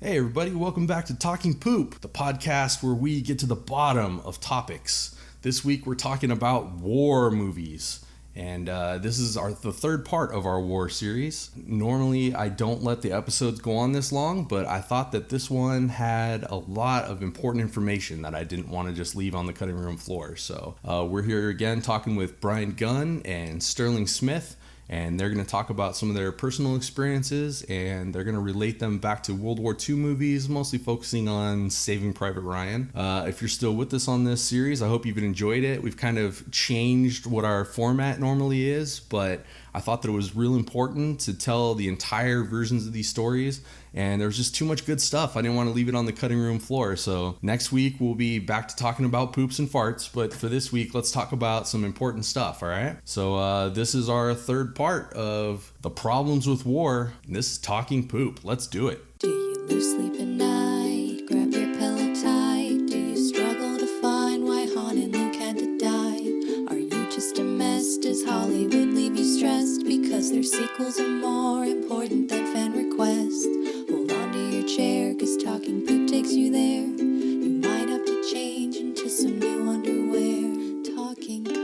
Hey everybody, welcome back to Talking Poop, the podcast where we get to the bottom of topics. This week we're talking about war movies, and this is the third part of our war series. Normally I don't let the episodes go on this long, but I thought that this one had a lot of important information that I didn't want to just leave on the cutting room floor. So we're here again talking with Brian Gunn and Sterling Smith, and they're going to talk about some of their personal experiences, and they're going to relate them back to World War II movies, mostly focusing on Saving Private Ryan. If you're still with us on this series, I hope you've enjoyed it. We've kind of changed what our format normally is, but I thought that it was real important to tell the entire versions of these stories, and there was just too much good stuff. I didn't want to leave it on the cutting room floor. So next week we'll be back to talking about poops and farts, but for this week let's talk about some important stuff. All right, so this is our third part of the problems with war. This is Talking Poop. Let's do it. Do you lose sleep at night? Grab your pillow tight. Do you struggle to find why Han and Luke had to die? Are you just a mess? Does Hollywood leave you stressed because their sequels are more important than fan requests? Hold on to your chair, cause Talking Poop takes you there. You might have to change into some new underwear. Talking Poop.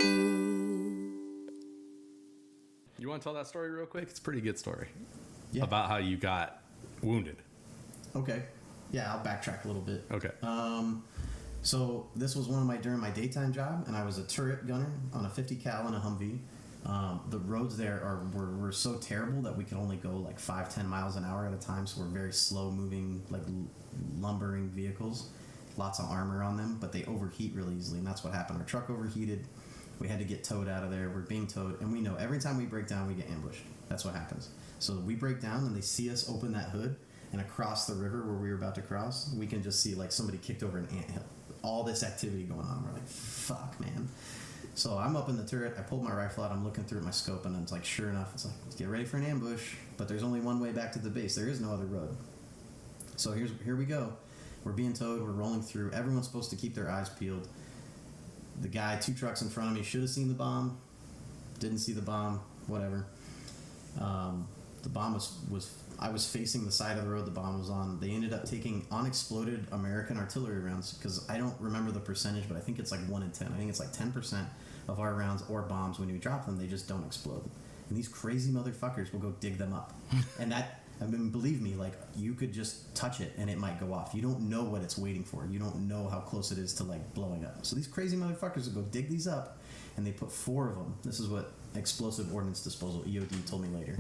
You want to tell that story real quick? It's a pretty good story. Yeah. About how you got wounded. Okay. Yeah, I'll backtrack a little bit. Okay. So this was during my daytime job, and I was a turret gunner on a 50 cal and a Humvee. The roads there were so terrible that we could only go like 5-10 miles an hour at a time, so we're very slow moving, like lumbering vehicles. Lots of armor on them, but they overheat really easily, and that's what happened. Our truck overheated. We had to get towed out of there. We're being towed, and we know every time we break down, we get ambushed. That's what happens. So we break down, and they see us open that hood, and across the river where we were about to cross, we can just see like somebody kicked over an anthill. All this activity going on. We're like, fuck, man. So I'm up in the turret. I pulled my rifle out. I'm looking through my scope, and it's like, sure enough, it's like, let's get ready for an ambush. But there's only one way back to the base. There is no other road. So here we go. We're being towed. We're rolling through. Everyone's supposed to keep their eyes peeled. The guy 2 trucks in front of me should have seen the bomb. Didn't see the bomb. Whatever. The bomb I was facing the side of the road the bomb was on. They ended up taking unexploded American artillery rounds, because I don't remember the percentage, but I think it's like 1 in 10. I think it's like 10% of our rounds or bombs, when you drop them, they just don't explode. And these crazy motherfuckers will go dig them up. And that, I mean, believe me, like, you could just touch it and it might go off. You don't know what it's waiting for. You don't know how close it is to, like, blowing up. So these crazy motherfuckers will go dig these up, and they put 4 of them. This is what Explosive Ordnance Disposal, EOD, told me later.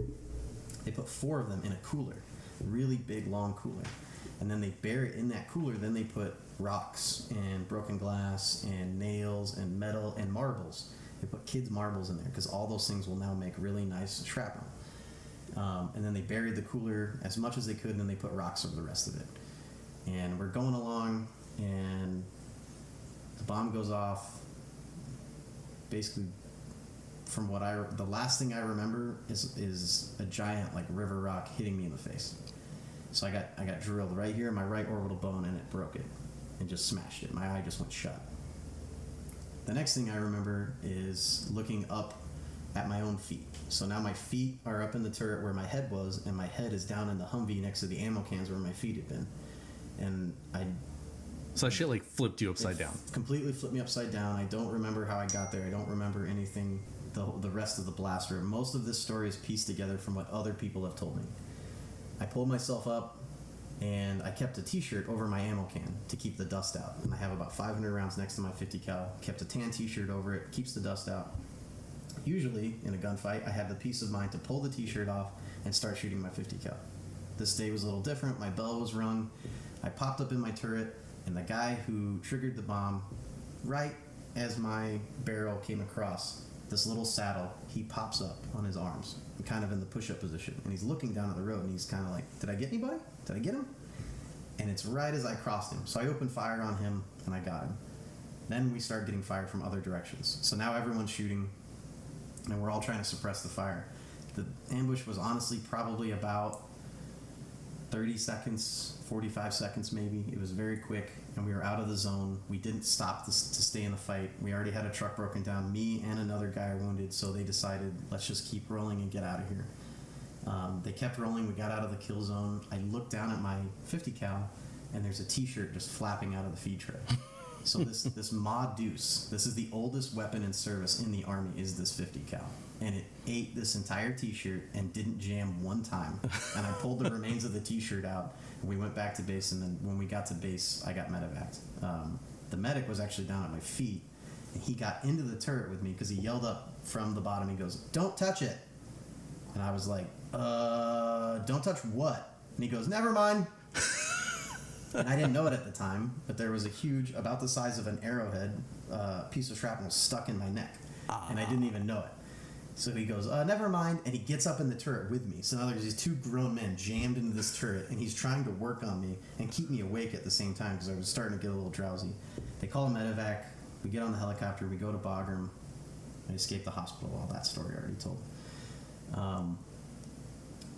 They put 4 of them in a cooler, a really big, long cooler. And then they bury it in that cooler. Then they put rocks and broken glass and nails and metal and marbles. They put kids' marbles in there, because all those things will now make really nice shrapnel. And then they buried the cooler as much as they could, and then they put rocks over the rest of it. And we're going along, and the bomb goes off. Basically, from the last thing I remember is a giant, like, river rock hitting me in the face. So I got drilled right here in my right orbital bone, and it broke it and just smashed it. My eye just went shut. The next thing I remember is looking up at my own feet. So now my feet are up in the turret where my head was, and my head is down in the Humvee next to the ammo cans where my feet had been. And So that shit like flipped you upside down. Completely flipped me upside down. I don't remember how I got there. I don't remember anything, the rest of the blast room. Most of this story is pieced together from what other people have told me. I pulled myself up, and I kept a t-shirt over my ammo can to keep the dust out. And I have about 500 rounds next to my 50 cal. Kept a tan t-shirt over it, keeps the dust out. Usually, in a gunfight, I have the peace of mind to pull the t-shirt off and start shooting my 50 cal. This day was a little different. My bell was rung. I popped up in my turret, and the guy who triggered the bomb, right as my barrel came across this little saddle, he pops up on his arms, kind of in the push-up position, and he's looking down at the road, and he's kind of like, did I get anybody? Did I get him? And it's right as I crossed him. So I opened fire on him, and I got him. Then we start getting fire from other directions. So now everyone's shooting, and we're all trying to suppress the fire. The ambush was honestly probably about 30 seconds, 45 seconds maybe. It was very quick, and we were out of the zone. We didn't stop to stay in the fight. We already had a truck broken down. Me and another guy are wounded, so they decided, let's just keep rolling and get out of here. They kept rolling. We got out of the kill zone. I looked down at my 50 cal, and there's a T-shirt just flapping out of the feed tray. So this Ma Deuce, this is the oldest weapon in service in the Army, is this 50 cal. And it ate this entire T-shirt and didn't jam one time. And I pulled the remains of the T-shirt out, and we went back to base, and then when we got to base, I got medevaced. The medic was actually down at my feet, and he got into the turret with me because he yelled up from the bottom. He goes, "Don't touch it." And I was like, don't touch what? And he goes, "Never mind." And I didn't know it at the time, but there was a huge, about the size of an arrowhead, piece of shrapnel stuck in my neck. And I didn't even know it. So he goes, "Never mind." And he gets up in the turret with me. So now there's these two grown men jammed into this turret, and he's trying to work on me and keep me awake at the same time because I was starting to get a little drowsy. They call a medevac. We get on the helicopter. We go to Bagram. I escape the hospital. All that story I already told.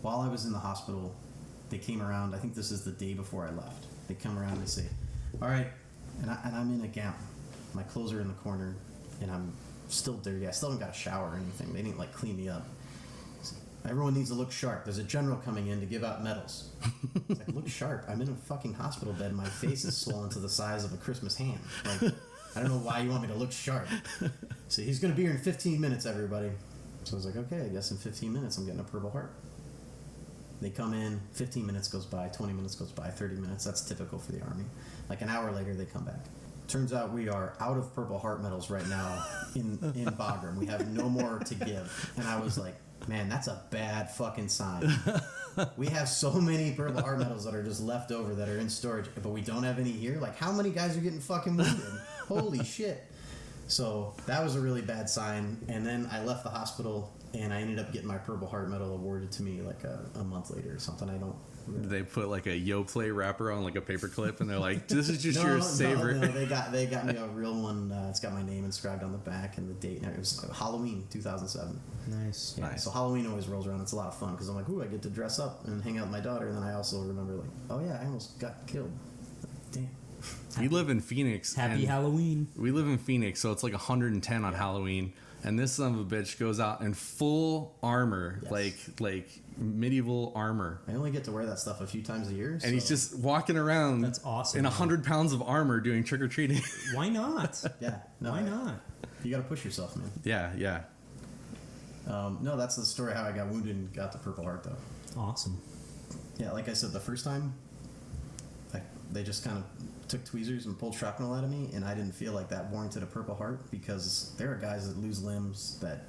While I was in the hospital, they came around. I think this is the day before I left. They come around and they say, "All right," and I'm in a gown. My clothes are in the corner, and I'm still dirty. I still haven't got a shower or anything. They didn't like clean me up. "Everyone needs to look sharp. There's a general coming in to give out medals." It's like, look sharp? I'm in a fucking hospital bed. My face is swollen to the size of a Christmas ham. Like, I don't know why you want me to look sharp. So he's going to be here in 15 minutes, everybody. So I was like, okay, I guess in 15 minutes I'm getting a Purple Heart. They come in, 15 minutes goes by, 20 minutes goes by, 30 minutes. That's typical for the Army. Like an hour later, they come back. Turns out we are out of Purple Heart medals right now in Bagram. We have no more to give. And I was like, man, that's a bad fucking sign. We have so many Purple Heart medals that are just left over that are in storage, but we don't have any here. Like, how many guys are getting fucking wounded? Holy shit. So that was a really bad sign. And then I left the hospital, and I ended up getting my Purple Heart medal awarded to me like a month later or something. I don't. Did they put like a Yoplait wrapper on like a paper clip, and they're like, "This is just your saver." No, they got me a real one. It's got my name inscribed on the back and the date. And it was Halloween 2007. Nice. Yeah, Nice. So Halloween always rolls around. It's a lot of fun because I'm like, ooh, I get to dress up and hang out with my daughter. And then I also remember like, oh yeah, I almost got killed. Damn. We live in Phoenix. Happy and Halloween. We live in Phoenix, so it's like 110 on Halloween, and this son of a bitch goes out in full armor, Yes. like medieval armor, I only get to wear that stuff a few times a year. and he's just walking around. That's awesome, In man. 100 pounds of armor doing trick or treating. Why not? yeah. No, Why not? You got to push yourself, man. Yeah. No, that's the story how I got wounded and got the Purple Heart though. Awesome. Yeah, like I said, the first time, they just kind of took tweezers and pulled shrapnel out of me, and I didn't feel like that warranted a Purple Heart because there are guys that lose limbs that,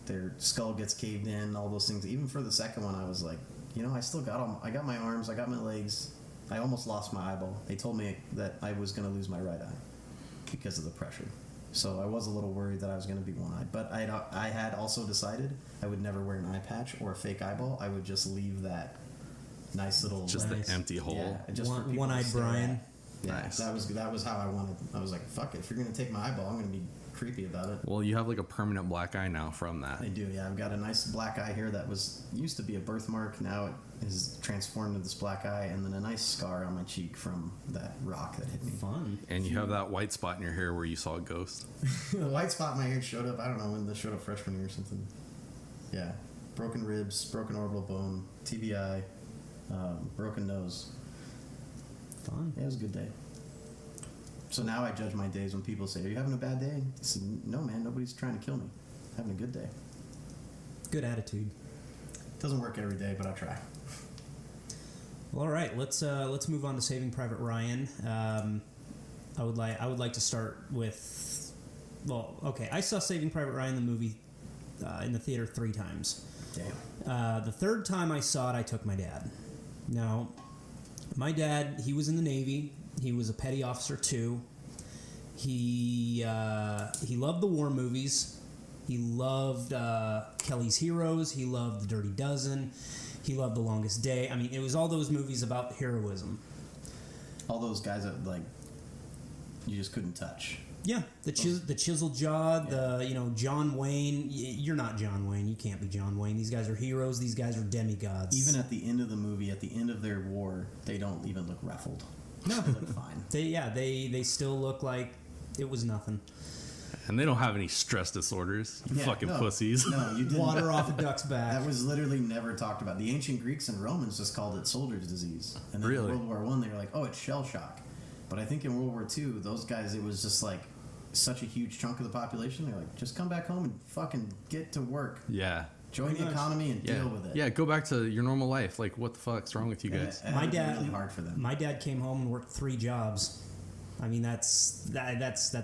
their skull gets caved in, all those things. Even for the second one, I was like, I still got I got my arms, I got my legs. I almost lost my eyeball. They told me that I was going to lose my right eye because of the pressure. So I was a little worried that I was going to be one-eyed. But I had also decided I would never wear an eye patch or a fake eyeball. I would just leave that nice little... Just Nice. the empty hole. Yeah, just for people to One-eyed stare Brian. at. Yeah, Nice. that was how I wanted. I was like, fuck it. If you're going to take my eyeball, I'm going to be creepy about it. Well, you have like a permanent black eye now from that. I do, yeah. I've got a nice black eye here that used to be a birthmark. Now it is transformed into this black eye, and then a nice scar on my cheek from that rock that hit me. Fun. And you have that white spot in your hair where you saw a ghost. The white spot in my hair showed up, I don't know when this showed up, freshman year or something. Yeah. Broken ribs, broken orbital bone, TBI, broken nose. Fun. Yeah, it was a good day. So now I judge my days when people say, "Are you having a bad day?" I said, "No, man, nobody's trying to kill me. I'm having a good day." Good attitude. Doesn't work every day, but I try. Well, all right, let's move on to Saving Private Ryan. I would like to start with, I saw Saving Private Ryan the movie in the theater 3 times. Damn. The third time I saw it, I took my dad. Now, my dad, he was in the Navy. He was a petty officer too. He loved the war movies. He loved Kelly's Heroes. He loved The Dirty Dozen. He loved The Longest Day. I mean, it was all those movies about heroism. All those guys that you just couldn't touch. Yeah, the Chisel Jaw, John Wayne. You're not John Wayne. You can't be John Wayne. These guys are heroes. These guys are demigods. Even at the end of the movie, at the end of their war, they don't even look ruffled. No, they look fine. They still look like it was nothing. And they don't have any stress disorders. You fucking no, pussies. No, you didn't. Water off a duck's back. That was literally never talked about. The ancient Greeks and Romans just called it soldier's disease. And then Really? in World War I, they were like, oh, it's shell shock. But I think in World War II, those guys, it was just like such a huge chunk of the population. They're like, just come back home and fucking get to work. Yeah. Join the economy and Yeah. deal with it. Yeah, go back to your normal life. Like, what the fuck's wrong with you guys? And My it was dad, really hard for them. My dad came home and worked 3 jobs. I mean, that's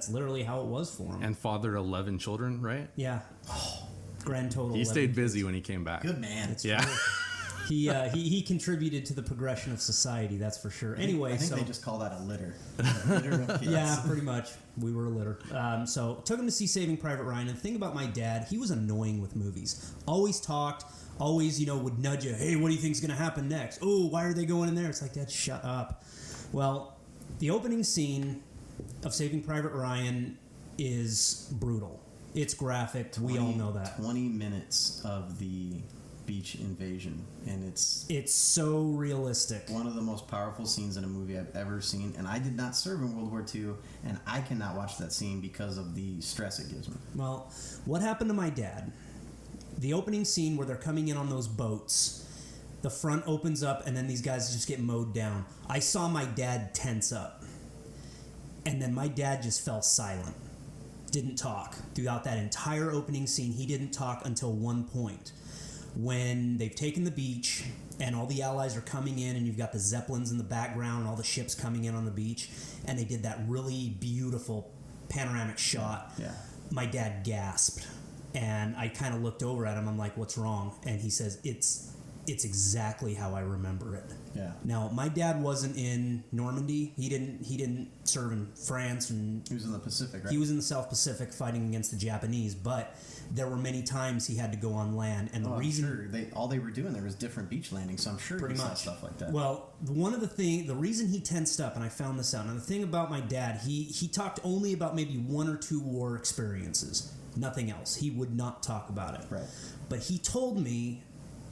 literally how it was for him. And fathered 11 children, right? Yeah. Grand total. He 11 stayed kids. busy when he came back. Good man. Yeah. He contributed to the progression of society, that's for sure. Anyway, I think so they just call that a litter. A litter of kids. yeah, pretty much. We were a litter. So took him to see Saving Private Ryan. And the thing about my dad, he was annoying with movies. Always talked. Always, would nudge you. Hey, what do you think's going to happen next? Oh, why are they going in there? It's like, Dad, shut up. Well, the opening scene of Saving Private Ryan is brutal. It's graphic. We all know that. 20 minutes of the beach invasion, and it's so realistic. one of the most powerful scenes in a movie I've ever seen. And I did not serve in World War II, and I cannot watch that scene because of the stress it gives me. Well, what happened to my dad? The opening scene where they're coming in on those boats, the front opens up and then these guys just get mowed down. I saw my dad tense up. And then my dad just fell silent. Didn't talk. Throughout that entire opening scene, he didn't talk until one point. When they've taken the beach and all the allies are coming in and you've got the Zeppelins in the background and all the ships coming in on the beach, and they did that really beautiful panoramic shot. Yeah. My dad gasped, and I kind of looked over at him. I'm like, "What's wrong?" And he says, "It's exactly how I remember it." Yeah. Now, my dad wasn't in Normandy. He didn't serve in France, and He was in the Pacific, right? he was in the South Pacific fighting against the Japanese. But there were many times he had to go on land, and the I'm reason sure all they were doing there was different beach landings, so I'm sure Pretty he saw much. stuff like that. Well, the reason he tensed up, and I found this out. Now, the thing about my dad, he talked only about maybe 1 or 2 war experiences, nothing else. He would not talk about it. Right. But he told me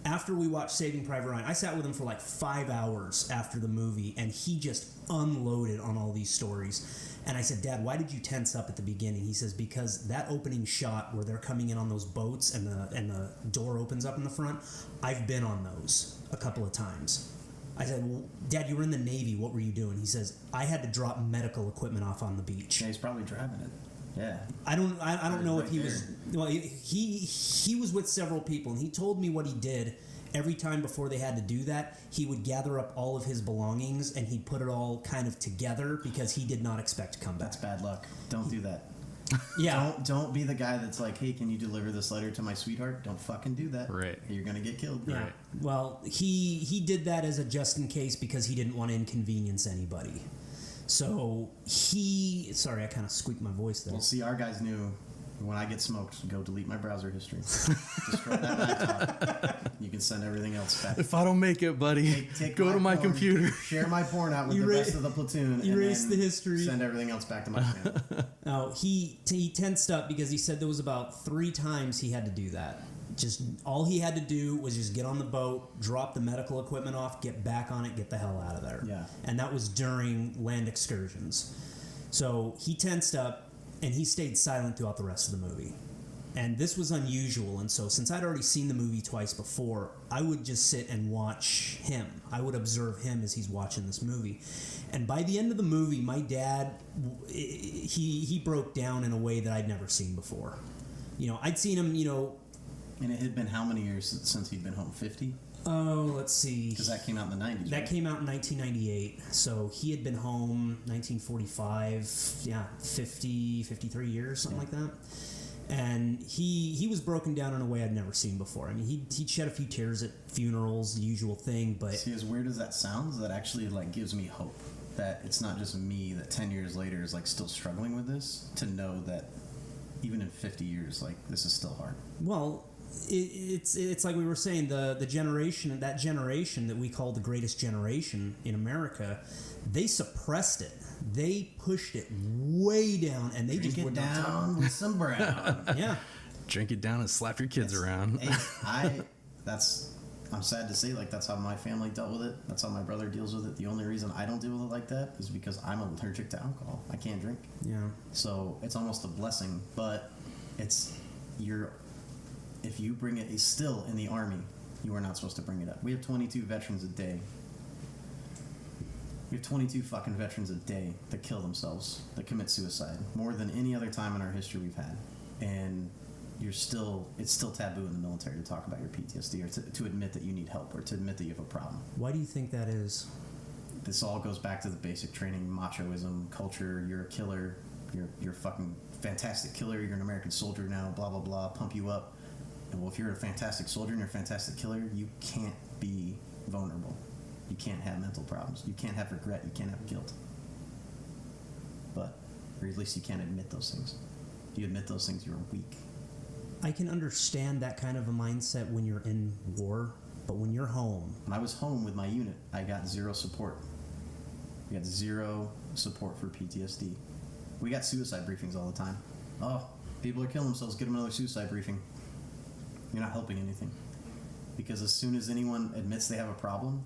after we watched Saving Private Ryan, I sat with him for like 5 hours after the movie, and he just unloaded on all these stories. And I said, "Dad, why did you tense up at the beginning?" He says, "Because that opening shot where they're coming in on those boats and the door opens up in the front, I've been on those a couple of times." I said, "Well, Dad, you were in the Navy. What were you doing?" He says, "I had to drop medical equipment off on the beach." Yeah, he's probably driving it. Yeah. I don't know if Right he was. Well, he was with several people, and he told me what he did. Every time before they had to do that, he would gather up all of his belongings and he'd put it all kind of together because he did not expect to come back. That's bad luck. Don't do that. Yeah. Don't be the guy that's like, "Hey, can you deliver this letter to my sweetheart?" Don't fucking do that. Right. You're gonna get killed. Yeah. Right. Well, he did that as a just in case because he didn't want to inconvenience anybody. So sorry, I kind of squeaked my voice there. Well, see, our guys knew when I get smoked, go delete my browser history. Destroy that laptop. You can send everything else back. If I don't make it, buddy, Take go to my porn, computer. Share my porn out with the Erase- rest of the platoon. erase and then the history. Send everything else back to my family. No, he tensed up because he said there was about 3 times he had to do that. Just all he had to do was just get on the boat, drop the medical equipment off, get back on it, get the hell out of there. Yeah. And that was during land excursions. So he tensed up and he stayed silent throughout the rest of the movie. And this was unusual, and so since I'd already seen the movie twice before, I would just sit and watch him. I would observe him as he's watching this movie. And by the end of the movie, my dad, he broke down in a way that I'd never seen before. I'd seen him, And it had been how many years since he'd been home? 50? oh, let's see. Because that came out in the 90s. That right? came out in 1998, so he had been home 1945, 53 years, something like that. And he was broken down in a way I'd never seen before. I mean, he'd shed a few tears at funerals, the usual thing, but See, as weird as that sounds, that actually gives me hope that it's not just me that 10 years later is still struggling with this. To know that even in 50 years, this is still hard. well, it's like we were saying, the generation that we call the greatest generation in America, they suppressed it. They pushed it way down, and they Drink just it would not talk. down with some brown. Yeah. Drink it down and slap your kids around. Hey, that's I'm sad to say, like, that's how my family dealt with it. That's how my brother deals with it. The only reason I don't deal with it like that is because I'm allergic to alcohol. I can't drink. Yeah. So it's almost a blessing, but if you bring it, it's still in the Army, you are not supposed to bring it up. We have 22 veterans a day. We have 22 fucking veterans a day that kill themselves, that commit suicide, more than any other time in our history we've had. And it's still taboo in the military to talk about your PTSD, or to admit that you need help, or to admit that you have a problem. Why do you think that is? This all goes back to the basic training, machoism, culture. You're a killer. You're a fucking fantastic killer. You're an American soldier now. Blah blah blah. Pump you up. And well, if you're a fantastic soldier and you're a fantastic killer, you can't be vulnerable. You can't have mental problems. You can't have regret. You can't have guilt. Or at least you can't admit those things. If you admit those things, you're weak. I can understand that kind of a mindset when you're in war, but when you're home... When I was home with my unit, I got zero support. We got zero support for PTSD. We got suicide briefings all the time. Oh, people are killing themselves, get them another suicide briefing. You're not helping anything. Because as soon as anyone admits they have a problem,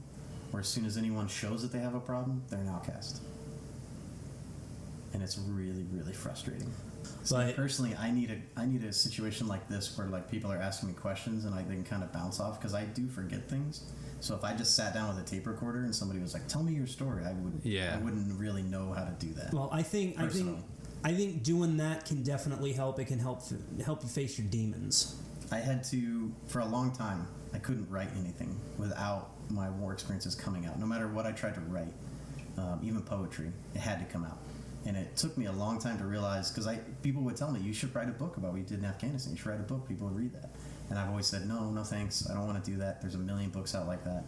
or as soon as anyone shows that they have a problem, they're an outcast. And it's really, really frustrating. So But- personally, I need a situation like this where like people are asking me questions and they can kind of bounce off, because I do forget things. So if I just sat down with a tape recorder and somebody was like, "Tell me your story," I wouldn't really know how to do that. Well, I think doing that can definitely help. It can help you face your demons. I had to, for a long time, I couldn't write anything without my war experiences coming out. No matter what I tried to write, even poetry, it had to come out. And it took me a long time to realize, because people would tell me, you should write a book about what you did in Afghanistan. You should write a book. People would read that. And I've always said, no thanks. I don't want to do that. There's a million books out like that.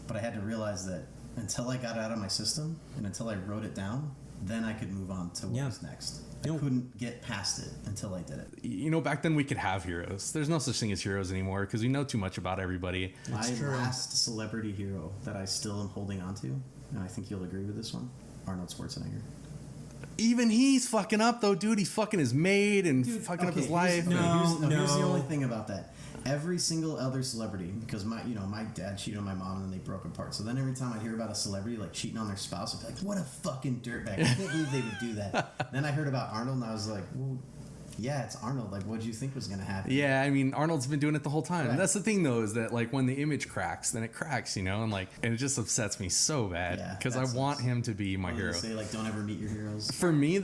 But I had to realize that until I got it out of my system and until I wrote it down, then I could move on to what was next. I couldn't get past it until I did it. You know, back then we could have heroes. There's no such thing as heroes anymore because we know too much about everybody. My last celebrity hero that I still am holding on to, and I think you'll agree with this one, Arnold Schwarzenegger. Even he's fucking up though, dude. He's fucking his maid and fucking up his life. Here's the only thing about that. Every single other celebrity, because my dad cheated on my mom and then they broke apart. So then every time I'd hear about a celebrity like cheating on their spouse, I'd be like, what a fucking dirtbag. I can't believe they would do that. Then I heard about Arnold and I was like, well, yeah, it's Arnold. Like, what did you think was going to happen? Yeah, I mean, Arnold's been doing it the whole time. Right. And that's the thing, though, is that, like, when the image cracks, then it cracks, you know? And it just upsets me so bad because I want him to be my hero. Say, like, don't ever meet your heroes. For me,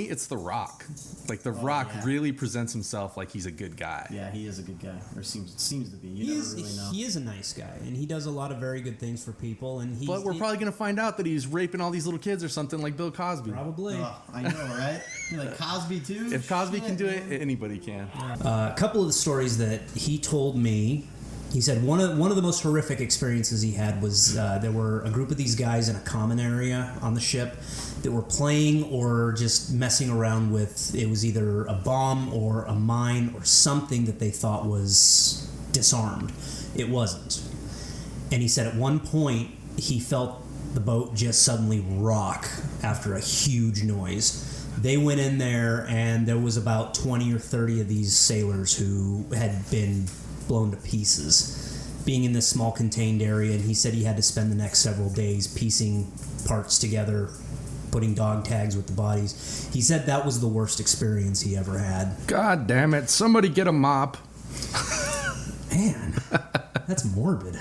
it's The Rock. Like, The Rock really presents himself like he's a good guy. Yeah, he is a good guy. Or seems to be. You never really know. He is a nice guy, and he does a lot of very good things for people. But we're probably going to find out that he's raping all these little kids or something like Bill Cosby. Probably. Oh, I know, right? You're like, Cosby, too? If Cosby can do it, anybody can. A couple of the stories that he told me, he said one of the most horrific experiences he had was there were a group of these guys in a common area on the ship that were playing or just messing around with, it was either a bomb or a mine or something that they thought was disarmed. It wasn't. And he said at one point he felt the boat just suddenly rock after a huge noise. They went in there and there was about 20 or 30 of these sailors who had been blown to pieces, being in this small contained area. And he said he had to spend the next several days piecing parts together, putting dog tags with the bodies. He said that was the worst experience he ever had. God damn it, somebody get a mop. Man, that's morbid.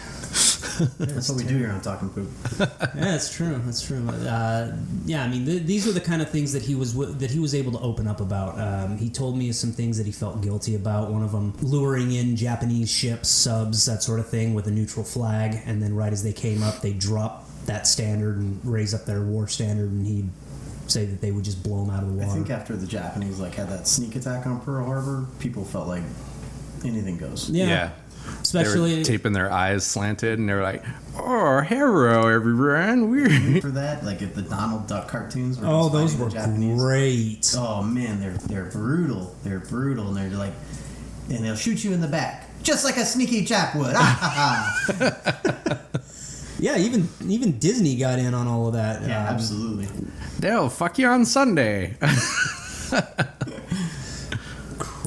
That's what we do here on Talking Poop. Yeah, that's true. That's true. Yeah, I mean, these are the kind of things that he was able to open up about. He told me some things that he felt guilty about. One of them, luring in Japanese ships, subs, that sort of thing, with a neutral flag, and then right as they came up, they dropped that standard and raise up their war standard, and he'd say that they would just blow them out of the water. I think after the Japanese had that sneak attack on Pearl Harbor, people felt like anything goes. Yeah. Especially they were taping their eyes slanted, and they were like, "Oh, hello, everyone!" Weird. For that, like if the Donald Duck cartoons. Were those were great. Oh man, they're brutal. They're brutal, and they're like, and they'll shoot you in the back, just like a sneaky Jap would. Yeah, even Disney got in on all of that. Yeah, absolutely. They'll fuck you on Sunday.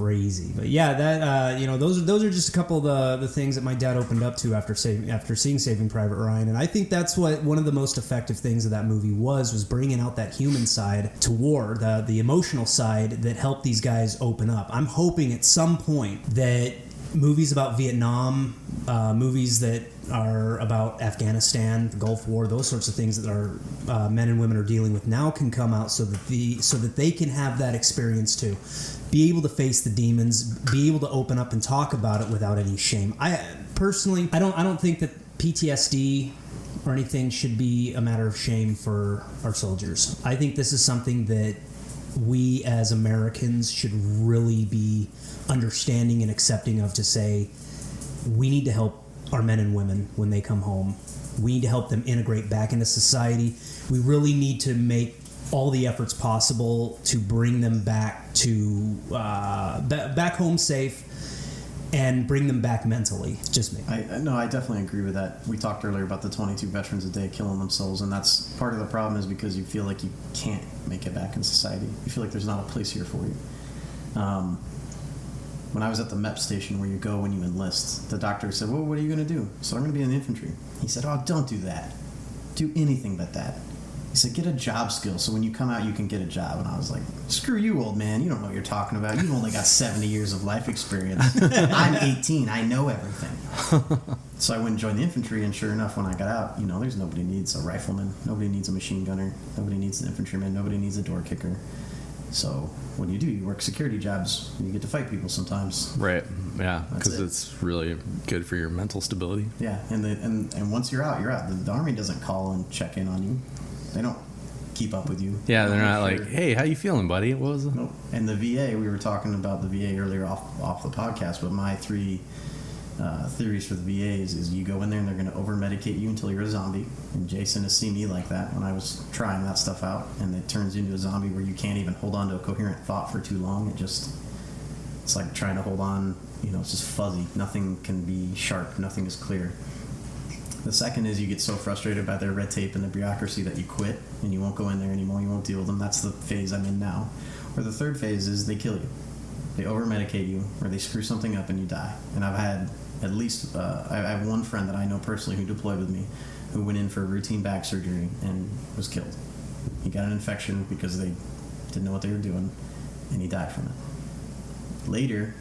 crazy. But yeah, that those are just a couple of the things that my dad opened up to after seeing Saving Private Ryan, and I think that's what one of the most effective things of that movie was bringing out that human side to war, the emotional side that helped these guys open up. I'm hoping at some point that movies about Vietnam, movies that are about Afghanistan, the Gulf War, those sorts of things that our men and women are dealing with now can come out so that they can have that experience too. Be able to face the demons, be able to open up and talk about it without any shame. I personally, I don't think that PTSD or anything should be a matter of shame for our soldiers. I think this is something that we as Americans should really be understanding and accepting of, to say we need to help our men and women when they come home. We need to help them integrate back into society. We really need to make all the efforts possible to bring them back to back home safe and bring them back mentally. Just me. I definitely agree with that. We talked earlier about the 22 veterans a day killing themselves, and that's part of the problem, is because you feel like you can't make it back in society. You feel like there's not a place here for you. When I was at the MEP station where you go when you enlist, the doctor said, well, what are you going to do? So I'm going to be in the infantry. He said, oh, don't do that. Do anything but that. He said, get a job skill so when you come out you can get a job. And I was like, screw you, old man. You don't know what you're talking about. You've only got 70 years of life experience. I'm 18. I know everything. So I went and joined the infantry, and sure enough, when I got out, there's nobody needs a rifleman. Nobody needs a machine gunner. Nobody needs an infantryman. Nobody needs a door kicker. So what do? You work security jobs. You get to fight people sometimes. Right. Yeah. Because it's really good for your mental stability. Yeah. And once you're out, you're out. The Army doesn't call and check in on you. They don't keep up with you. Yeah. They're not like, hey, how you feeling, buddy? What was it? Nope. And the VA, we were talking about the VA earlier off the podcast, but my three theories for the VA is you go in there and they're going to over-medicate you until you're a zombie. And Jason has seen me like that when I was trying that stuff out, and it turns into a zombie where you can't even hold on to a coherent thought for too long. It's like trying to hold on, it's just fuzzy. Nothing can be sharp. Nothing is clear. The second is you get so frustrated by their red tape and the bureaucracy that you quit and you won't go in there anymore. You won't deal with them. That's the phase I'm in now. Or the third phase is they kill you. They over-medicate you, or they screw something up and you die. And I've had at least, I have one friend that I know personally who deployed with me, who went in for routine back surgery and was killed. He got an infection because they didn't know what they were doing, and he died from it. Later,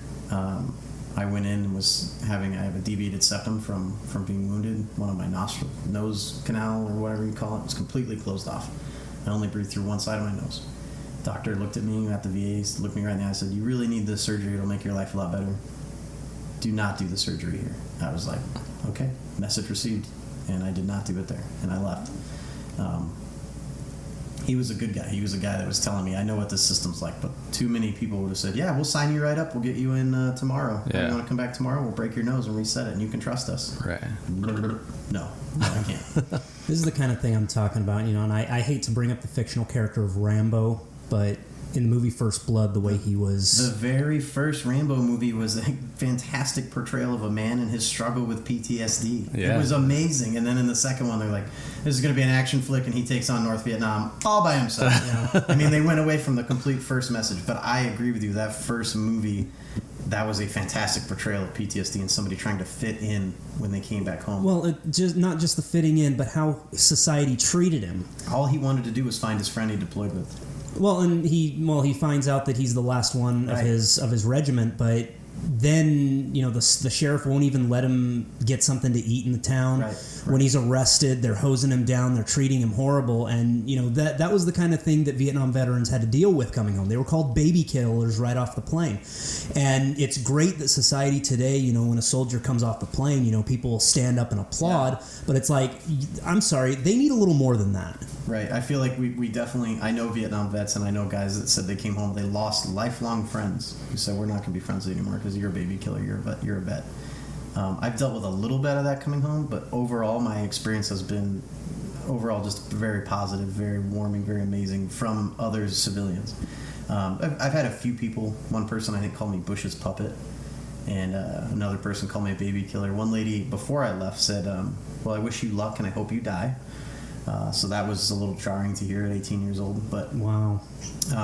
I went in and I have a deviated septum from being wounded. One of my nose canal, or whatever you call it, was completely closed off. I only breathe through one side of my nose. Doctor looked at me at the VA, looked me right in the eye, and said, you really need this surgery. It'll make your life a lot better. Do not do the surgery here. I was like, okay, message received. And I did not do it there, and I left. He was a good guy. He was a guy that was telling me, I know what this system's like, but too many people would have said, yeah, we'll sign you right up. We'll get you in tomorrow. Yeah. You want to come back tomorrow? We'll break your nose and reset it, and you can trust us. Right. No, I can't. This is the kind of thing I'm talking about, and I hate to bring up the fictional character of Rambo, but in the movie First Blood, the way he was... The very first Rambo movie was a fantastic portrayal of a man and his struggle with PTSD. Yeah. It was amazing. And then in the second one, they're like, this is going to be an action flick, and he takes on North Vietnam all by himself. I mean, they went away from the complete first message, but I agree with you. That first movie, that was a fantastic portrayal of PTSD and somebody trying to fit in when they came back home. Well, not just the fitting in, but how society treated him. All he wanted to do was find his friend he deployed with. Well, and he finds out that he's the last one of Right. his regiment, but then the sheriff won't even let him get something to eat in the town. Right. When he's arrested, they're hosing him down, they're treating him horrible, and that was the kind of thing that Vietnam veterans had to deal with coming home. They were called baby killers right off the plane, and it's great that society today, when a soldier comes off the plane, people will stand up and applaud, but it's like, I'm sorry, they need a little more than that. Right. I feel like we definitely... I know Vietnam vets, and I know guys that said they came home, they lost lifelong friends who said, we're not going to be friends anymore because you're a baby killer, you're a vet. I've dealt with a little bit of that coming home, but overall, my experience has been just very positive, very warming, very amazing from other civilians. I've had a few people. One person I think called me Bush's puppet, and another person called me a baby killer. One lady before I left said, well, I wish you luck and I hope you die. So that was a little jarring to hear at 18 years old. But Wow.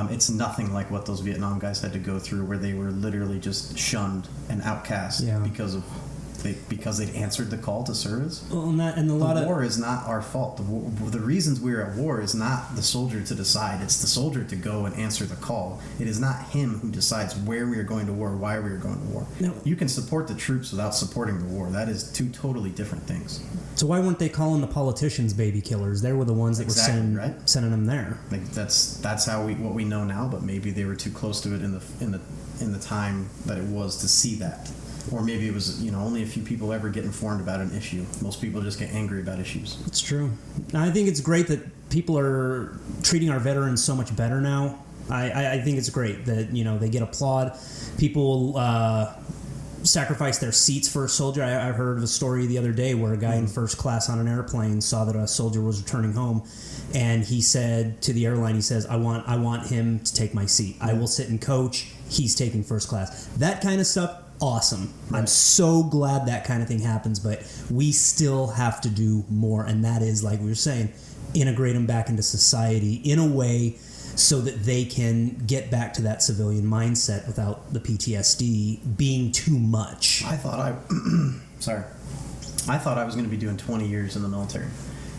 it's nothing like what those Vietnam guys had to go through, where they were literally just shunned and outcast Yeah. because they'd answered the call to service. Well, and a lot The of war is not our fault. The reasons we're at war is not the soldier to decide. It's the soldier to go and answer the call. It is not him who decides where we are going to war, why we are going to war. No. You can support the troops without supporting the war. That is two totally different things. So why weren't they calling the politicians baby killers? They were the ones that Exactly, were right? sending them there. Like that's how what we know now. But maybe they were too close to it in the time that it was to see that. Or maybe it was, only a few people ever get informed about an issue. Most people just get angry about issues. It's true. I think it's great that people are treating our veterans so much better now. I think it's great that, they get applaud. People sacrifice their seats for a soldier. I heard of a story the other day where a guy in first class on an airplane saw that a soldier was returning home, and he said to the airline, he says, I want him to take my seat. I will sit and coach. He's taking first class. That kind of stuff, awesome. I'm so glad that kind of thing happens, but we still have to do more, and that is, like we were saying, integrate them back into society in a way so that they can get back to that civilian mindset without the PTSD being too much. I thought I was going to be doing 20 years in the military.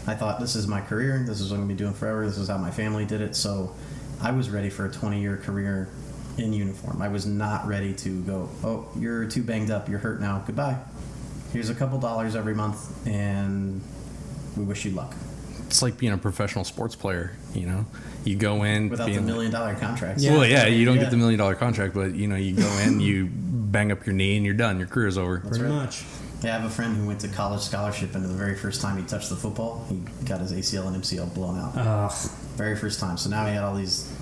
I thought, this is my career. This is what I'm going to be doing forever. This is how my family did it. So I was ready for a 20-year career in uniform. I was not ready to go, oh, you're too banged up. You're hurt now. Goodbye. Here's a couple dollars every month, and we wish you luck. It's like being a professional sports player, You go in Without the $1 million contracts. Well, yeah, you don't get the $1 million contract, but you go in, you bang up your knee, and you're done. Your career's over. That's Pretty right. much. Yeah, I have a friend who went to college scholarship, and the very first time he touched the football, he got his ACL and MCL blown out. Ugh. Very first time. So now he had all his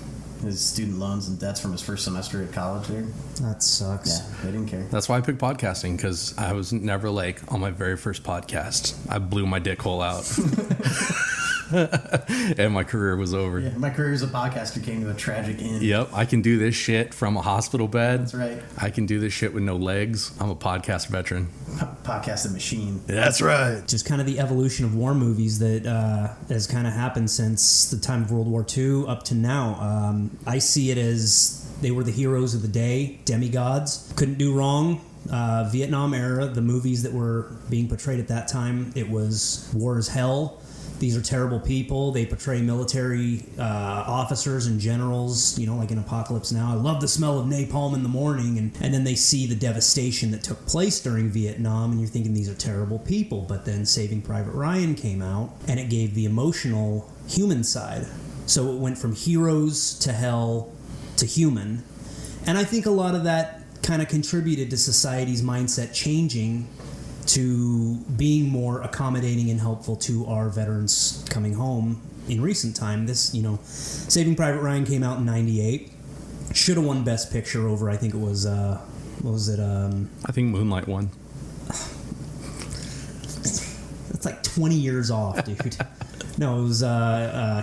student loans and debts from his first semester at college there. That sucks. Yeah, they didn't care. That's why I picked podcasting, because I was never like, on my very first podcast, I blew my dick hole out. And my career was over. Yeah, my career as a podcaster came to a tragic end. Yep, I can do this shit from a hospital bed. That's right. I can do this shit with no legs. I'm a podcast veteran. Podcasting machine. That's right. Just kind of the evolution of war movies that has kind of happened since the time of World War II up to now. I see it as they were the heroes of the day, demigods. Couldn't do wrong. Vietnam era, the movies that were being portrayed at that time, it was war is hell. These are terrible people. They portray military officers and generals, like in Apocalypse Now. I love the smell of napalm in the morning. And then they see the devastation that took place during Vietnam, and you're thinking these are terrible people. But then Saving Private Ryan came out, and it gave the emotional human side. So it went from heroes to hell to human. And I think a lot of that kind of contributed to society's mindset changing to being more accommodating and helpful to our veterans coming home in recent time. This, Saving Private Ryan came out in '98. Should have won Best Picture over, I think it was, what was it? I think Moonlight won. That's like 20 years off, dude. No, it was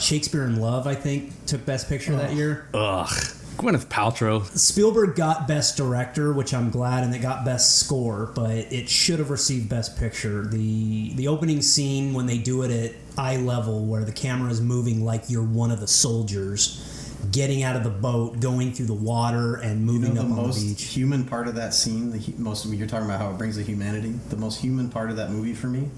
Shakespeare in Love, I think, took Best Picture that year. Ugh. Gwyneth Paltrow. Spielberg got Best Director, which I'm glad, and it got Best Score, but it should have received Best Picture. The opening scene when they do it at eye level, where the camera is moving like you're one of the soldiers, getting out of the boat, going through the water, and moving up on the beach. The most human part of that scene, you're talking about how it brings the humanity. The most human part of that movie for me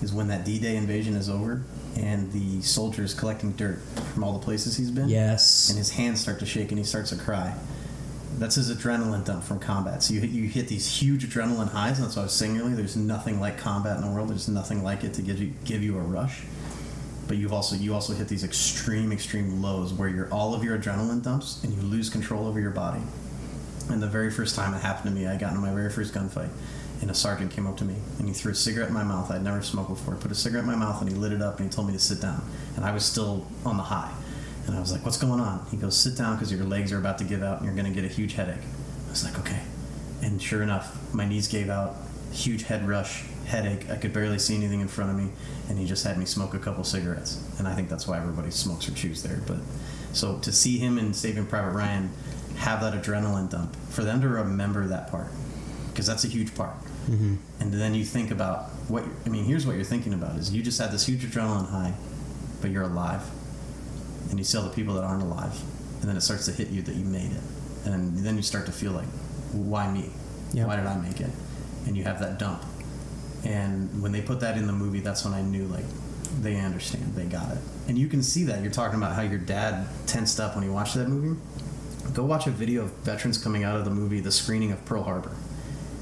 is when that D-Day invasion is over, and the soldier is collecting dirt from all the places he's been. Yes. And his hands start to shake and he starts to cry. That's his adrenaline dump from combat. So you hit these huge adrenaline highs, and that's why I was saying earlier, there's nothing like combat in the world. There's nothing like it to give you a rush. But you also hit these extreme lows where all of your adrenaline dumps and you lose control over your body. And the very first time it happened to me, I got into my very first gunfight. And a sergeant came up to me, and he threw a cigarette in my mouth. I'd never smoked before. He put a cigarette in my mouth, and he lit it up, and he told me to sit down. And I was still on the high. And I was like, what's going on? He goes, sit down because your legs are about to give out, and you're going to get a huge headache. I was like, okay. And sure enough, my knees gave out, huge head rush, headache. I could barely see anything in front of me, and he just had me smoke a couple cigarettes. And I think that's why everybody smokes or chews there. But so to see him in Saving Private Ryan have that adrenaline dump, for them to remember that part, because that's a huge part. Mm-hmm. And then you think about here's what you're thinking about is you just had this huge adrenaline high, but you're alive. And you see all the people that aren't alive. And then it starts to hit you that you made it. And then you start to feel like, why me? Yep. Why did I make it? And you have that dump. And when they put that in the movie, that's when I knew, like, they understand. They got it. And you can see that. You're talking about how your dad tensed up when he watched that movie. Go watch a video of veterans coming out of the movie, the screening of Pearl Harbor.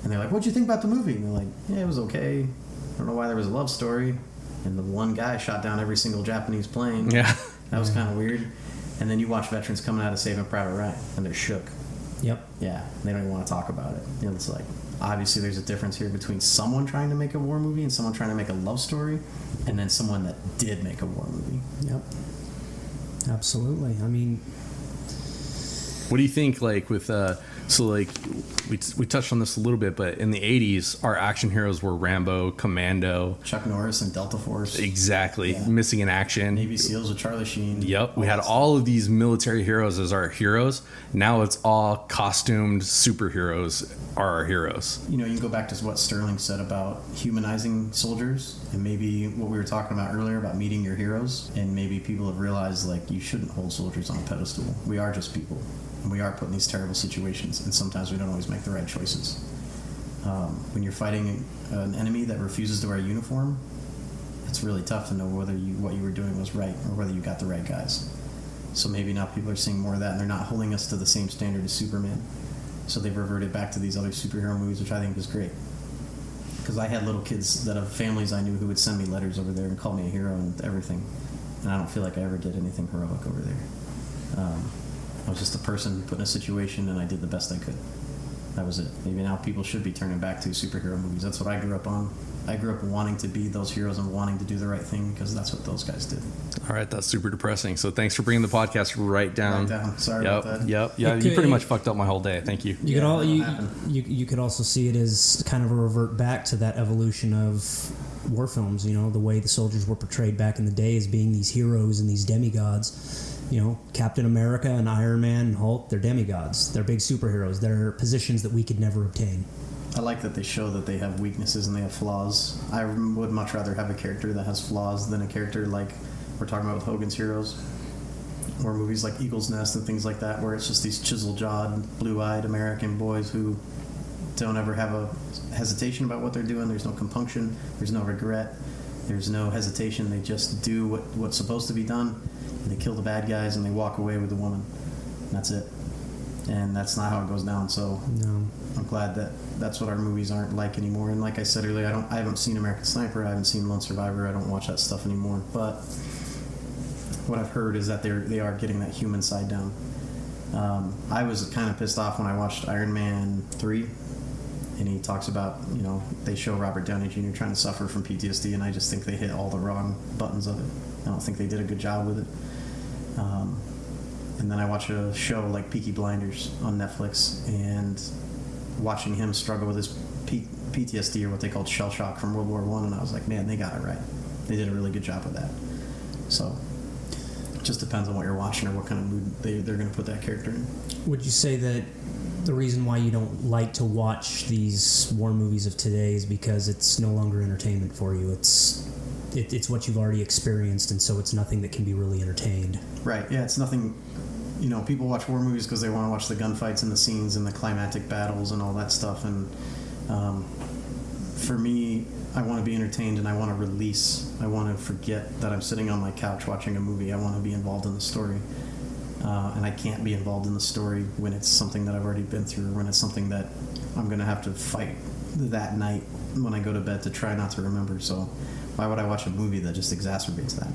And they're like, what'd you think about the movie? And they're like, yeah, it was okay. I don't know why there was a love story. And the one guy shot down every single Japanese plane. Yeah. That was kind of weird. And then you watch veterans coming out of Saving Private Ryan, and they're shook. Yep. Yeah, they don't even want to talk about it. You know, it's like, obviously there's a difference here between someone trying to make a war movie and someone trying to make a love story, and then someone that did make a war movie. Yep. Absolutely. I mean, What do you think, like, with, so, like, we touched on this a little bit, but in the 80s, our action heroes were Rambo, Commando. Chuck Norris and Delta Force. Exactly. Yeah. Missing in action. Navy SEALs with Charlie Sheen. Yep. We had all of these military heroes as our heroes. Now it's all costumed superheroes are our heroes. You know, you can go back to what Sterling said about humanizing soldiers, and maybe what we were talking about earlier about meeting your heroes, and maybe people have realized, like, you shouldn't hold soldiers on a pedestal. We are just people, and we are put in these terrible situations, and sometimes we don't always make the right choices. When you're fighting an enemy that refuses to wear a uniform, it's really tough to know whether what you were doing was right or whether you got the right guys. So maybe now people are seeing more of that, and they're not holding us to the same standard as Superman. So they've reverted back to these other superhero movies, which I think is great. Because I had little kids that have families I knew who would send me letters over there and call me a hero and everything. And I don't feel like I ever did anything heroic over there. I was just a person put in a situation, and I did the best I could. That was it. Maybe now people should be turning back to superhero movies. That's what I grew up on. I grew up wanting to be those heroes and wanting to do the right thing because that's what those guys did. All right, that's super depressing. So thanks for bringing the podcast right down. Right down. Sorry Yep, about that. yep, yeah. It You could- pretty much fucked up my whole day. Thank you. you could Yeah, all that'll you, happen. you could also see it as kind of a revert back to that evolution of war films. You know, the way the soldiers were portrayed back in the day as being these heroes and these demigods. You know, Captain America and Iron Man and Hulk, they're demigods. They're big superheroes. They're positions that we could never obtain. I like that they show that they have weaknesses and they have flaws. I would much rather have a character that has flaws than a character like we're talking about with Hogan's Heroes, or movies like Eagle's Nest and things like that, where it's just these chisel-jawed, blue-eyed American boys who don't ever have a hesitation about what they're doing. There's no compunction. There's no regret. There's no hesitation. They just do what's supposed to be done. And they kill the bad guys and they walk away with the woman. And that's it. And that's not how it goes down. So No. I'm glad that that's what our movies aren't like anymore. And like I said earlier, I haven't seen American Sniper. I haven't seen Lone Survivor. I don't watch that stuff anymore. But what I've heard is that they are getting that human side down. I was kind of pissed off when I watched Iron Man 3, and he talks about, you know, they show Robert Downey Jr. trying to suffer from PTSD, and I just think they hit all the wrong buttons of it. I don't think they did a good job with it. And then I watch a show like Peaky Blinders on Netflix, and watching him struggle with his PTSD, or what they called shell shock from World War I, and I was like, man, they got it right. They did a really good job of that. So it just depends on what you're watching or what kind of mood they're going to put that character in. Would you say that the reason why you don't like to watch these war movies of today is because it's no longer entertainment for you? It's what you've already experienced, and so it's nothing that can be really entertained. Right, yeah, it's nothing. You know, people watch war movies because they want to watch the gunfights and the scenes and the climactic battles and all that stuff. And for me, I want to be entertained and I want to release. I want to forget that I'm sitting on my couch watching a movie. I want to be involved in the story. And I can't be involved in the story when it's something that I've already been through, or when it's something that I'm going to have to fight that night when I go to bed to try not to remember. So why would I watch a movie that just exacerbates that?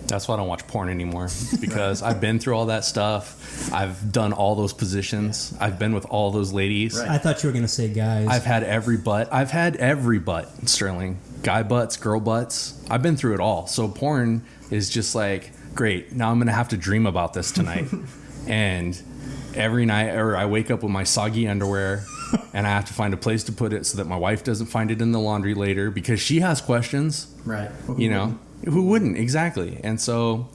That's why I don't watch porn anymore, because I've been through all that stuff. I've done all those positions. I've been with all those ladies. Right. I thought you were going to say guys. I've had every butt. I've had every butt, Sterling. Guy butts, girl butts. I've been through it all. So porn is just like, great, now I'm going to have to dream about this tonight. And every night, or I wake up with my soggy underwear, and I have to find a place to put it so that my wife doesn't find it in the laundry later, because she has questions. Right. You know, who wouldn't? Exactly. And so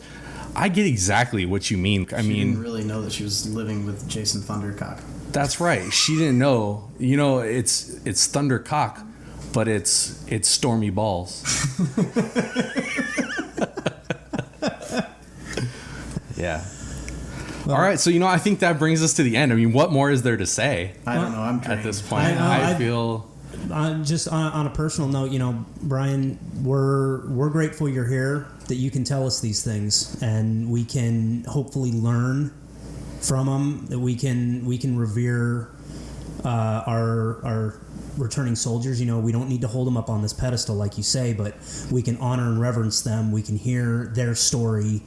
I get exactly what you mean. I She mean, didn't really know that she was living with Jason Thundercock. that's right. She didn't know. You know, it's Thundercock, but it's Stormy Balls. All right, so I think that brings us to the end. I mean, what more is there to say I don't know. I'm at drained. this point? I feel. Just on a personal note, Brian, we're grateful you're here, that you can tell us these things, and we can hopefully learn from them. That we can revere our returning soldiers. We don't need to hold them up on this pedestal like you say, but we can honor and reverence them. We can hear their story,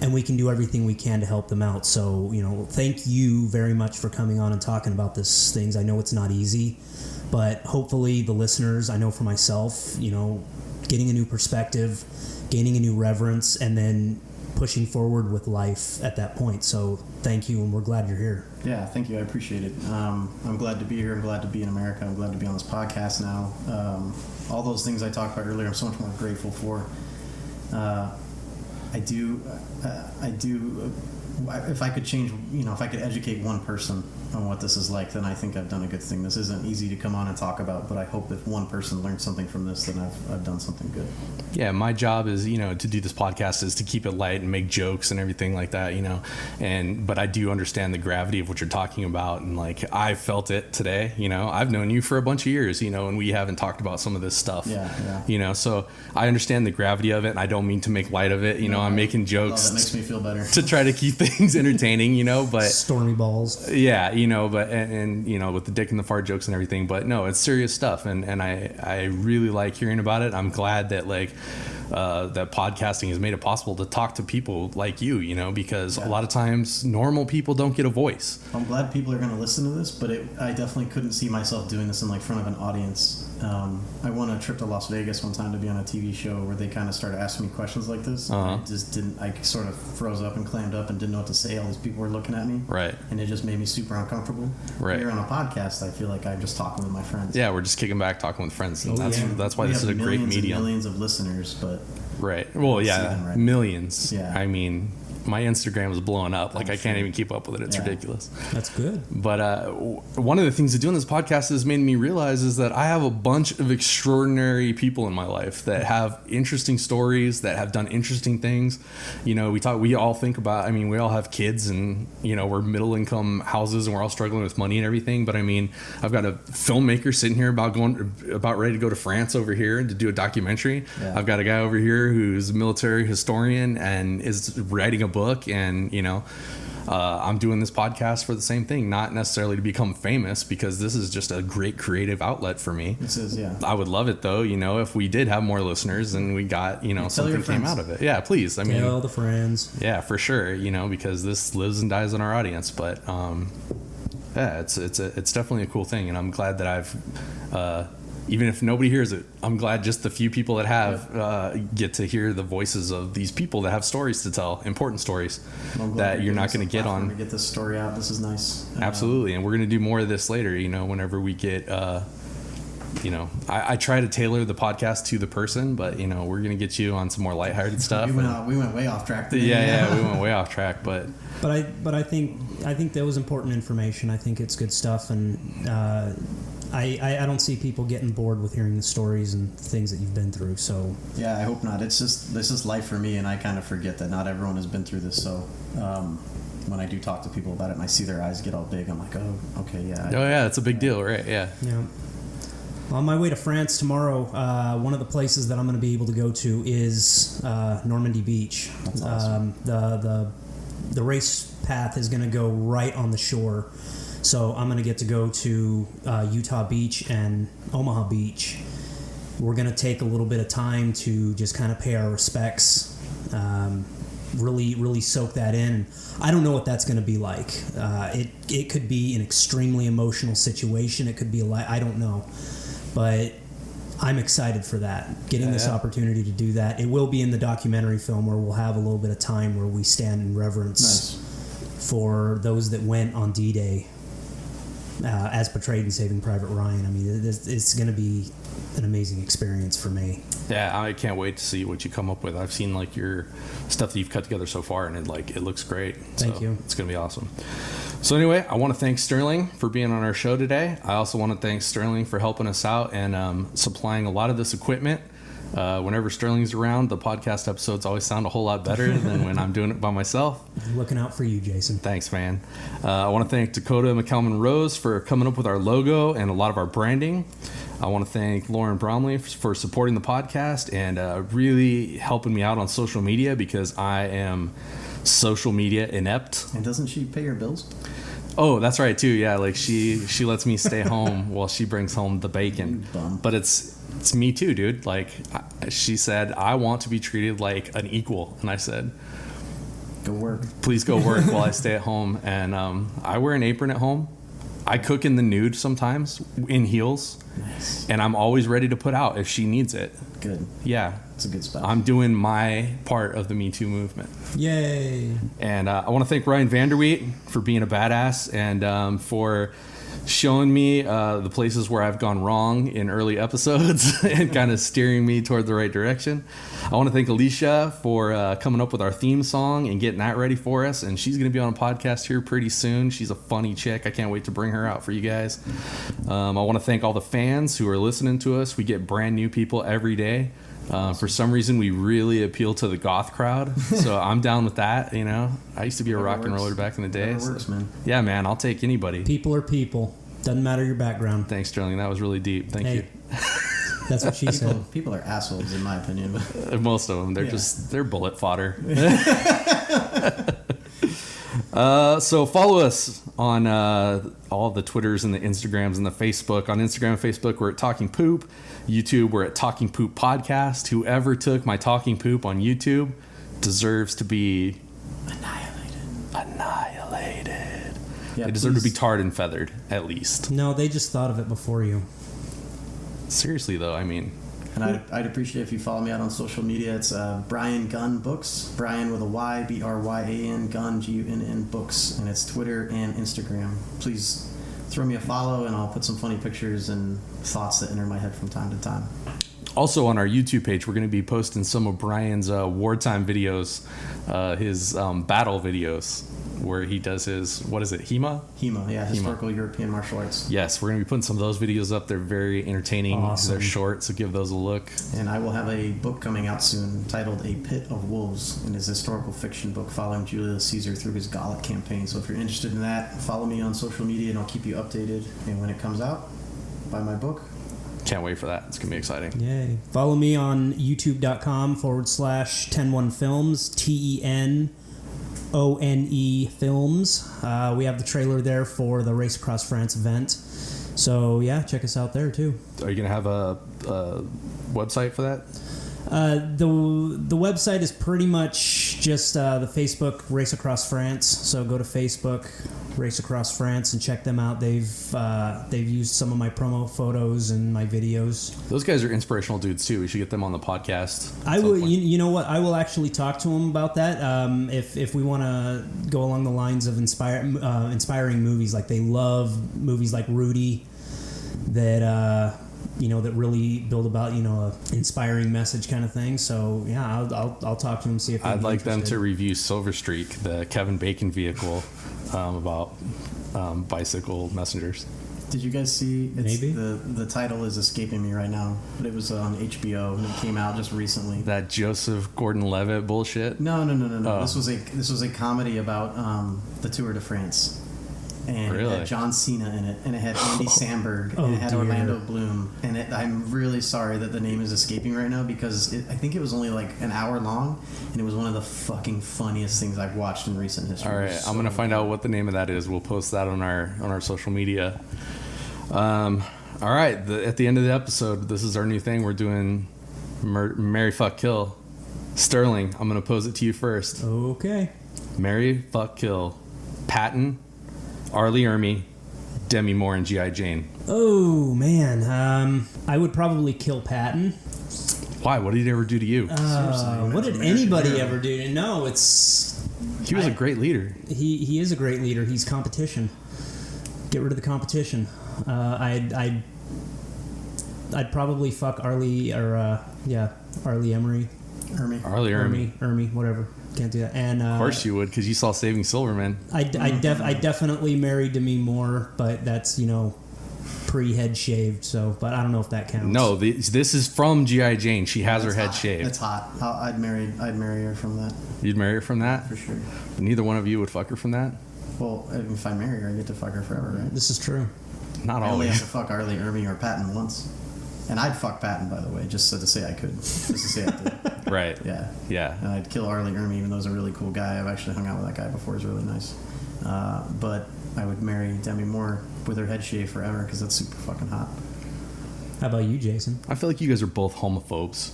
and we can do everything we can to help them out. So, thank you very much for coming on and talking about these things. I know it's not easy, but hopefully the listeners, I know for myself, getting a new perspective, gaining a new reverence, and then pushing forward with life at that point. So thank you, and we're glad you're here. Yeah, thank you. I appreciate it. I'm glad to be here. I'm glad to be in America. I'm glad to be on this podcast now. All those things I talked about earlier, I'm so much more grateful for. I do. If I could change, if I could educate one person on what this is like, then I think I've done a good thing. This isn't easy to come on and talk about, but I hope if one person learns something from this, then I've done something good. Yeah, my job is, to do this podcast is to keep it light and make jokes and everything like that, but I do understand the gravity of what you're talking about. And I felt it today, I've known you for a bunch of years, and we haven't talked about some of this stuff, so I understand the gravity of it, and I don't mean to make light of it. I'm making jokes. That makes me feel better. To try to keep things entertaining, but stormy balls. Yeah, but with the dick and the fart jokes and everything, but no, it's serious stuff, and I really like hearing about it. I'm glad that that podcasting has made it possible to talk to people like you, because a lot of times normal people don't get a voice. I'm glad people are going to listen to this, but I definitely couldn't see myself doing this in front of an audience. I won a trip to Las Vegas one time to be on a TV show where they kind of started asking me questions like this. I just didn't. I sort of froze up and clammed up and didn't know what to say. All these people were looking at me, right? And it just made me super uncomfortable. Right. Here on a podcast, I feel like I'm just talking with my friends. Yeah, we're just kicking back, talking with friends, and that's why this is a great medium. Millions of listeners, but right. Well, yeah, right. Millions. Yeah. I mean, my Instagram is blowing up. I can't even keep up with it. It's ridiculous. That's good. But one of the things that doing this podcast has made me realize is that I have a bunch of extraordinary people in my life that have interesting stories, that have done interesting things. We all think about, we all have kids, and, we're middle income houses, and we're all struggling with money and everything. But I've got a filmmaker sitting here about ready to go to France over here to do a documentary. Yeah. I've got a guy over here who's a military historian and is writing a book, and I'm doing this podcast for the same thing, not necessarily to become famous, because this is just a great creative outlet for me. This is, yeah. I would love it though, if we did have more listeners and we got, something came out of it. Yeah, please. Tell the friends. Yeah, for sure. Because this lives and dies in our audience. But yeah, it's definitely a cool thing, and I'm glad that I've even if nobody hears it, I'm glad just the few people that have get to hear the voices of these people that have stories to tell, important stories that you're not going to get on. To get this story out, this is nice. Absolutely, and we're going to do more of this later. Whenever we get, I try to tailor the podcast to the person, but we're going to get you on some more lighthearted stuff. We went way off track today. Yeah, we went way off track, but I think that was important information. I think it's good stuff, and I don't see people getting bored with hearing the stories and things that you've been through. So yeah, I hope not. This is life for me, and I kind of forget that not everyone has been through this. So when I do talk to people about it and I see their eyes get all big, I'm like, oh, okay, yeah. Oh yeah, it's a big deal, right? Yeah. Yeah. On my way to France tomorrow, one of the places that I'm going to be able to go to is Normandy Beach. That's awesome. The race path is going to go right on the shore. So I'm going to get to go to Utah Beach and Omaha Beach. We're going to take a little bit of time to just kind of pay our respects, really soak that in. I don't know what that's going to be like. It could be an extremely emotional situation. It could be I don't know. But I'm excited for that, getting this opportunity to do that. It will be in the documentary film where we'll have a little bit of time where we stand in reverence for those that went on D-Day. As portrayed in Saving Private Ryan. It's going to be an amazing experience for me. Yeah, I can't wait to see what you come up with. I've seen your stuff that you've cut together so far, and it looks great. Thank you. It's going to be awesome. So anyway, I want to thank Sterling for being on our show today. I also want to thank Sterling for helping us out and supplying a lot of this equipment. Whenever Sterling's around, the podcast episodes always sound a whole lot better than when I'm doing it by myself. Looking out for you, Jason. Thanks, man. I want to thank Dakota McCalman Rose for coming up with our logo and a lot of our branding. I want to thank Lauren Bromley for supporting the podcast and really helping me out on social media, because I am social media inept. And doesn't she pay your bills? Oh, that's right too. Yeah, like she lets me stay home while she brings home the bacon. Bum. But it's me too, dude. Like she said, I want to be treated like an equal, and I said, Go work. please go work while I stay at home. And I wear an apron at home. I cook in the nude sometimes in heels, Nice. and I'm always ready to put out if she needs it. Good. Yeah, It's a good spot. I'm doing my part of the Me Too movement. Yay. And I want to thank Ryan Vanderweet for being a badass and for showing me the places where I've gone wrong in early episodes and kind of steering me toward the right direction. I want to thank Alicia for coming up with our theme song and getting that ready for us. And she's going to be on a podcast here pretty soon. She's a funny chick. I can't wait to bring her out for you guys. I want to thank all the fans who are listening to us. We get brand new people every day. For some reason, we really appeal to the goth crowd, so I'm down with that. You know, I used to be a rock and roller back in the day. Whatever works, man. Yeah, man, I'll take anybody. People are people. Doesn't matter your background. Thanks, Sterling. That was really deep. Thank Hey, that's what she said. People are assholes, in my opinion. you. Most of them, they're Yeah. they're bullet fodder. So follow us on all the Twitters and the Instagrams and the Facebook. On Instagram and Facebook, we're at Talking Poop. YouTube, we're at Talking Poop Podcast. Whoever took my Talking Poop on YouTube deserves to be annihilated. Yeah, They deserve to be please. tarred and feathered, at least. No, they just thought of it before you. Seriously, though, I mean, And I'd appreciate if you follow me out on social media. It's Brian Gunn Books. Brian with a Y, Bryan, Gunn, Gunn Books. And it's Twitter and Instagram. Please throw me a follow, and I'll put some funny pictures and thoughts that enter my head from time to time. also on our YouTube page, we're going to be posting some of Brian's wartime videos, his battle videos, where he does his, what is it, HEMA? HEMA, yeah, Historical European Martial Arts. Yes, we're going to be putting some of those videos up. They're very entertaining. Awesome. They're short, so give those a look. And I will have a book coming out soon titled A Pit of Wolves, and it's a historical fiction book following Julius Caesar through his Gallic campaign. So if you're interested in that, follow me on social media and I'll keep you updated. And when it comes out, buy my book. Can't wait for that. It's going to be exciting. Yay. Follow me on youtube.com/10one films, TENONE films. We have the trailer there for the Race Across France event. So, yeah, check us out there, too. Are you going to have a website for that? The website is pretty much just the Facebook Race Across France. So go to Facebook Race Across France and check them out. They've used some of my promo photos and my videos. Those guys are inspirational dudes too. We should get them on the podcast. I will. You know what? I will actually talk to them about that. If we want to go along the lines of inspiring movies, like they love movies like Rudy, that that really build about a inspiring message kind of thing. So yeah, I'll talk to them, see if I'd like them to interested. review Silver Streak, the Kevin Bacon vehicle, about bicycle messengers. Did you guys see? Maybe. The title is escaping me right now, but it was on HBO and it came out just recently. That Joseph Gordon-Levitt bullshit. No. Oh. This was a comedy about the Tour de France, and it Really? had John Cena in it, and it had Andy Samberg, Oh, and it had dear. Orlando Bloom, and I'm really sorry that the name is escaping right now because I think it was only like an hour long, and it was one of the fucking funniest things I've watched in recent history. All It right, was I'm gonna so find good. out what the name of that is. We'll post that on our social media. All right, at the end of the episode, this is our new thing. We're doing Marry, Fuck, Kill. Sterling, I'm gonna pose it to you first. Okay. Marry, Fuck, Kill. Patton, Arlie Ermy, Demi Moore, and G.I. Jane. Oh man, I would probably kill Patton. Why? What did he ever do to you? What did anybody ever do? No, it's He was a great leader. he is a great leader. He's competition. Get rid of the competition. I'd probably fuck Arlie Arlie Emery, Hermie. Arlie Ermy. Ermy, whatever. Can't do that. And Of course you would, because you saw Saving Silverman. I definitely married Demi Moore, but that's pre-head shaved, so but I don't know if that counts. No, this is from G.I. Jane. She has her That's head hot. shaved. It's hot. I'd marry her from that You'd marry her from that? for sure. Neither one of you would fuck her from that? Well, if I marry her, I get to fuck her forever, right? This is true. Not I only have always. to fuck Arlie Ermey or Patton once, and I'd fuck Patton, by the way, just so to say I could, just to say I did. Right. Yeah. Yeah. And I'd kill Arlie Ermey, even though he's a really cool guy. I've actually hung out with that guy before. He's really nice. But I would marry Demi Moore with her head shaved forever because that's super fucking hot. How about you, Jason? I feel like you guys are both homophobes.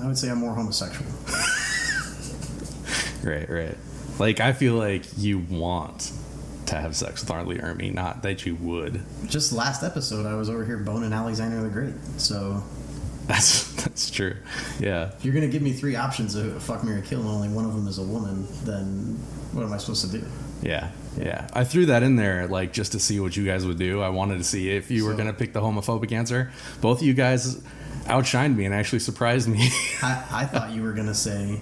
I would say I'm more homosexual. Right. Like, I feel like you want to have sex with Arlie Ermey, not that you would. Just last episode, I was over here boning Alexander the Great. So That's true. Yeah. if you're gonna give me 3 options of fuck, marry, kill, and only one of them is a woman, then what am I supposed to do? Yeah. I threw that in there, like, just to see what you guys would do. I wanted to see if you were So- going to pick the homophobic answer. Both of you guys outshined me and actually surprised me. I thought you were gonna say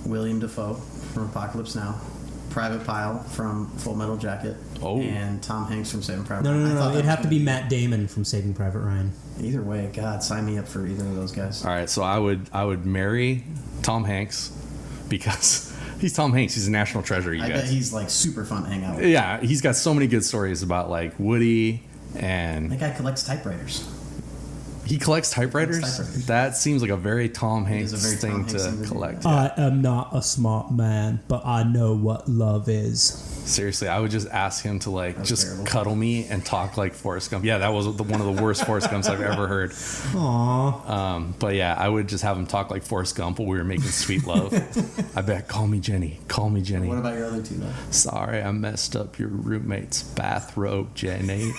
William Dafoe from Apocalypse Now, Private Pile from Full Metal Jacket, Oh. and Tom Hanks from Saving Private No, Ryan. I thought that It'd was have to gonna be Matt Damon from Saving Private Ryan. Either way, God, sign me up for either of those guys. All right, so I would marry Tom Hanks because he's Tom Hanks. He's a national treasure, you I bet guys. he's like super fun to hang out with. Yeah, he's got so many good stories about, like, Woody, and That guy collects typewriters. he collects typewriters. typewriters. That seems like a very Tom Hanks a very thing Tom Hanks to thing to do. collect. I am not a smart man, but I know what love is. Seriously, I would just ask him to, like, That's just terrible. cuddle me and talk like Forrest Gump. Yeah, that was one of the worst Forrest Gumps I've ever heard. Aww. But yeah, I would just have him talk like Forrest Gump while we were making sweet love. I bet, call me Jenny. Call me Jenny. What about your other 2 though? Sorry, I messed up your roommate's bathrobe, Jenny.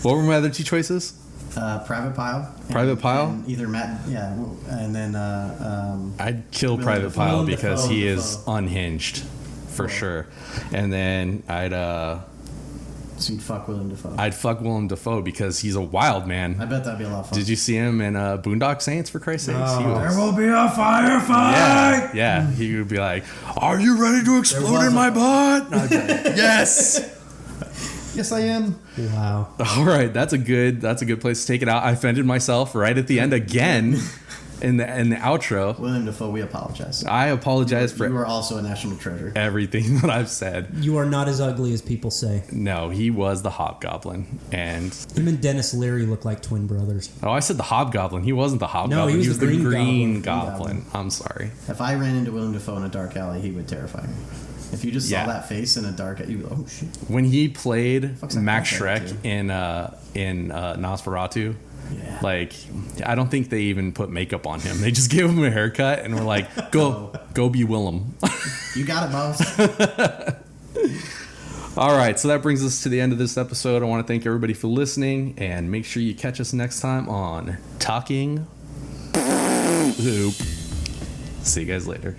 What were my other 2 choices? Private Pile. Private Pile? And either Matt, yeah, and then I'd kill Willem Private Dafoe. Pile Willem because Dafoe. he is unhinged, for sure. And then so you'd fuck William Dafoe. I'd fuck Willem Dafoe because he's a wild man. I bet that'd be a lot of fun. Did you see him in Boondock Saints, for Christ's sakes? He was- will be a firefight. yeah. He would be like, "Are you ready to explode was in a- my butt?" And I'd be like, yes. Yes, I am. Wow. All right, that's a good place to take it out. I offended myself right at the end again in the outro. William Dafoe, we apologize. I apologize You for are also a national treasure. everything that I've said. You are not as ugly as people say. No, he was the Hobgoblin, and Him and Dennis Leary look like twin brothers. I said the Hobgoblin. He wasn't the Hobgoblin. he was the the Green Green Goblin. Goblin. I'm sorry. If I ran into William Dafoe in a dark alley, he would terrify me. If you just Yeah. saw that face in a dark alley, you'd be like, oh shit. When he played Fuck's that Max contact, Shrek in Nosferatu, Yeah. like, I don't think they even put makeup on him. They just gave him a haircut and were like, go be Willem. You got it, boss. All right, so that brings us to the end of this episode. I want to thank everybody for listening, and make sure you catch us next time on Talking Poop. See you guys later.